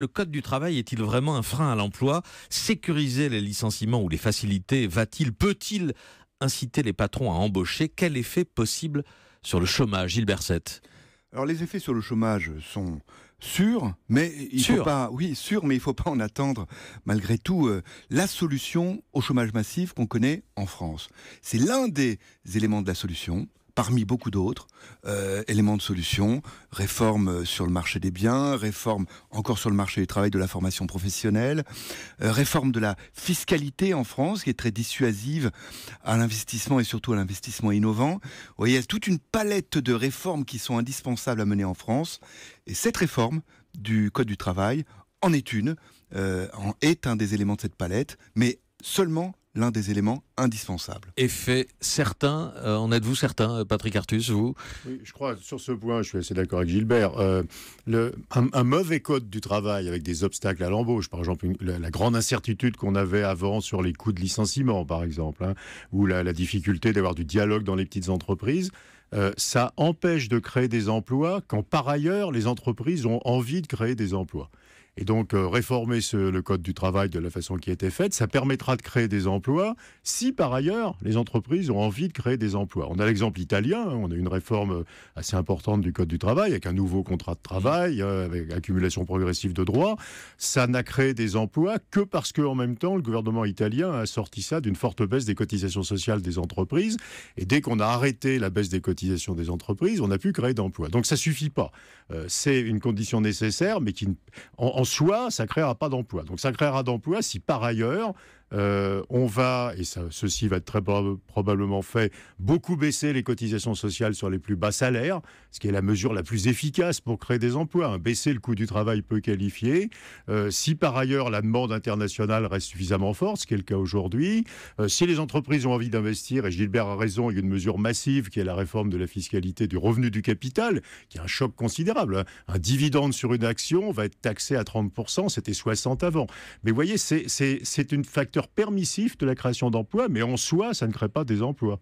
Le code du travail est-il vraiment un frein à l'emploi? Sécuriser les licenciements ou les faciliter peut-il inciter les patrons à embaucher? Quel effet possible sur le chômage, Gilbert Sett? Alors les effets sur le chômage sont sûrs, mais il faut Sûr. pas, oui, sûrs, mais il faut pas en attendre malgré tout la solution au chômage massif qu'on connaît en France. C'est l'un des éléments de la solution. Parmi beaucoup d'autres éléments de solution, réforme sur le marché des biens, réforme encore sur le marché du travail de la formation professionnelle, réforme de la fiscalité en France qui est très dissuasive à l'investissement et surtout à l'investissement innovant. Vous voyez, il y a toute une palette de réformes qui sont indispensables à mener en France. Et cette réforme du Code du travail en est est un des éléments de cette palette, mais seulement l'un des éléments indispensables. Effet certain, en êtes-vous certain, Patrick Artus, vous? Oui, je crois, sur ce point, je suis assez d'accord avec Gilbert. Un mauvais code du travail avec des obstacles à l'embauche, par exemple, la grande incertitude qu'on avait avant sur les coûts de licenciement, par exemple, ou la difficulté d'avoir du dialogue dans les petites entreprises, ça empêche de créer des emplois quand, par ailleurs, les entreprises ont envie de créer des emplois. Et donc, réformer le code du travail de la façon qui a été faite, ça permettra de créer des emplois si, par ailleurs, les entreprises ont envie de créer des emplois. On a l'exemple italien, on a une réforme assez importante du code du travail, avec un nouveau contrat de travail, avec accumulation progressive de droits. Ça n'a créé des emplois que parce qu'en même temps, le gouvernement italien a sorti ça d'une forte baisse des cotisations sociales des entreprises. Et dès qu'on a arrêté la baisse des cotisations des entreprises, on a pu créer d'emplois. Donc, ça suffit pas. C'est une condition nécessaire, mais qui, en soi, ça ne créera pas d'emploi. Donc ça créera d'emplois si par ailleurs, on va, et ceci va être très probablement fait, beaucoup baisser les cotisations sociales sur les plus bas salaires, ce qui est la mesure la plus efficace pour créer des emplois, baisser le coût du travail peu qualifié. Si par ailleurs la demande internationale reste suffisamment forte, ce qui est le cas aujourd'hui, si les entreprises ont envie d'investir, et Gilbert a raison, il y a une mesure massive qui est la réforme de la fiscalité du revenu du capital, qui est un choc considérable. Un dividende sur une action va être taxé à 30%, c'était 60% avant. Mais vous voyez, c'est un facteur permissif de la création d'emplois, mais en soi, ça ne crée pas des emplois.